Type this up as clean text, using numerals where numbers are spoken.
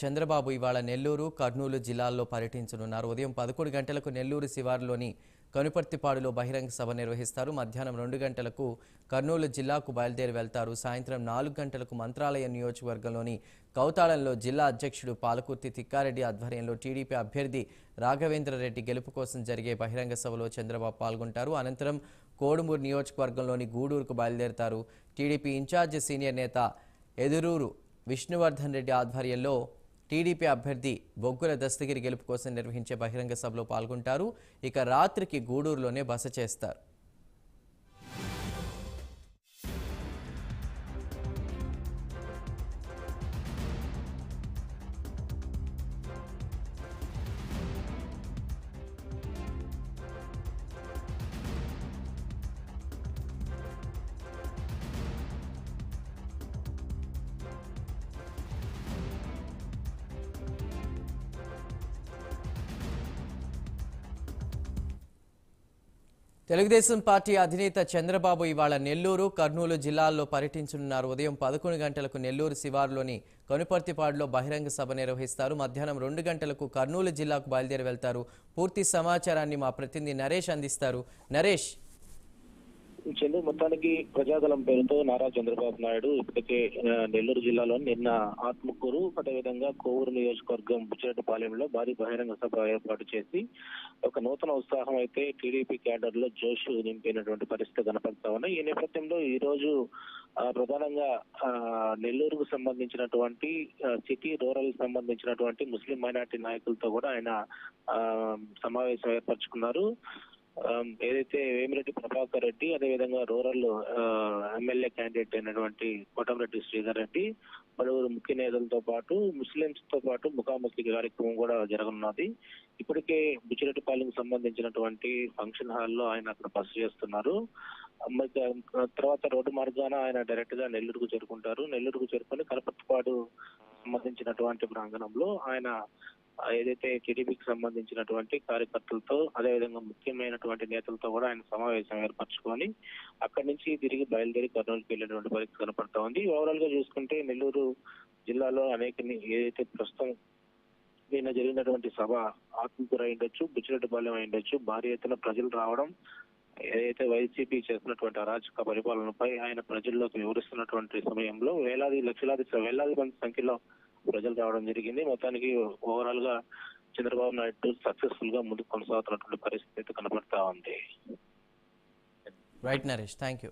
చంద్రబాబు ఇవాళ నెల్లూరు, కర్నూలు జిల్లాల్లో పర్యటించనున్నారు. ఉదయం 11 గంటలకు నెల్లూరు శివారులోని కనుపర్తిపాడులో బహిరంగ సభ నిర్వహిస్తారు. మధ్యాహ్నం 2 గంటలకు కర్నూలు జిల్లాకు బయలుదేరి వెళ్తారు. సాయంత్రం 4 గంటలకు మంత్రాలయం నియోజకవర్గంలోని కౌతాళంలో జిల్లా అధ్యక్షుడు పాలకుర్తి తిక్కారెడ్డి ఆధ్వర్యంలో టీడీపీ అభ్యర్థి రాఘవేంద్రరెడ్డి గెలుపు కోసం జరిగే బహిరంగ సభలో చంద్రబాబు పాల్గొంటారు. అనంతరం కోడుమూరు నియోజకవర్గంలోని గూడూరుకు బయలుదేరతారు. టీడీపీ ఇన్ఛార్జి సీనియర్ నేత ఎదురూరు విష్ణువర్ధన్ రెడ్డి ఆధ్వర్యంలో టీడీపీ అభ్యర్థి బొగ్గుల దస్తగిరి గెలుపు కోసం నిర్వహించే బహిరంగ సభలో పాల్గొంటారు. ఇక రాత్రికి గూడూరులోనే బస చేస్తారు. తెలుగుదేశం పార్టీ అధినేత చంద్రబాబు ఇవాళ నెల్లూరు, కర్నూలు జిల్లాల్లో పర్యటించనున్నారు. ఉదయం 11 గంటలకు నెల్లూరు శివారులోని కనుపర్తిపాడులో బహిరంగ సభ నిర్వహిస్తారు. మధ్యాహ్నం 2 గంటలకు కర్నూలు జిల్లాకు బయలుదేరి వెళ్తారు. పూర్తి సమాచారాన్ని మా ప్రతినిధి నరేష్ అందిస్తారు. నరేష్, చెందు మొత్తానికి ప్రజాదళం పేరుతో నారా చంద్రబాబు నాయుడు ఇప్పటికే నెల్లూరు జిల్లాలో నిన్న ఆత్మకూరు, అదేవిధంగా కోవూరు నియోజకవర్గం బుచ్చిరెడ్డిపాలెంలో భారీ బహిరంగ సభ ఏర్పాటు చేసి ఒక నూతన ఉత్సాహం అయితే టీడీపీ క్యాడర్ లో జోష్ నింపినటువంటి పరిస్థితి కనపడతా ఉన్నాయి. ఈ నేపథ్యంలో ఈ రోజు ప్రధానంగా నెల్లూరుకు సంబంధించినటువంటి సిటీ రూరల్ సంబంధించినటువంటి ముస్లిం మైనార్టీ నాయకులతో కూడా ఆయన సమావేశం ఏర్పరచుకున్నారు. ఏదైతే వేమిరెడ్డి ప్రభాకర్ రెడ్డి, అదేవిధంగా రూరల్ ఎమ్మెల్యే క్యాండిడేట్ అయినటువంటి కోటమిరెడ్డి శ్రీధర్ రెడ్డి, పలువురు ముఖ్య నేతలతో పాటు ముస్లింస్ తో పాటు ముఖాముఖి కార్యక్రమం కూడా జరగనున్నది. ఇప్పటికే బుచ్చిరెడ్డిపాలెంకు సంబంధించినటువంటి ఫంక్షన్ హాల్లో ఆయన అక్కడ బస చేస్తున్నారు. తర్వాత రోడ్డు మార్గాన ఆయన డైరెక్ట్ గా నెల్లూరుకు చేరుకుంటారు. నెల్లూరుకు చేరుకొని కనపర్తిపాడు సంబంధించినటువంటి ప్రాంగణంలో ఆయన ఏదైతే టీడీపీకి సంబంధించినటువంటి కార్యకర్తలతో, అదేవిధంగా ముఖ్యమైనటువంటి నేతలతో కూడా ఆయన సమావేశం ఏర్పరచుకొని అక్కడి నుంచి తిరిగి బయలుదేరి కర్నూలుకి వెళ్ళినటువంటి పరిస్థితి కనపడతా ఉంది. ఓవరాల్ గా చూసుకుంటే నెల్లూరు జిల్లాలో అనేక ఏదైతే ప్రస్తుతం నిన్న జరిగినటువంటి సభ ఆత్మకూరు అయి ఉండొచ్చు, బుచ్చిరెడ్డిపాలెం అయి ఉండొచ్చు, భారీ ఎత్తున ప్రజలు రావడం, ఏదైతే వైసీపీ చేస్తున్నటువంటి అరాచక పరిపాలనపై ఆయన ప్రజల్లోకి వివరిస్తున్నటువంటి సమయంలో వేలాది మంది సంఖ్యలో ప్రజలు రావడం జరిగింది. మొత్తానికి ఓవరాల్ గా చంద్రబాబు నాయుడు సక్సెస్ఫుల్ గా ముందుకు కొనసాగుతున్నటువంటి పరిస్థితి కనబడతా ఉంది. Right Naresh, thank you.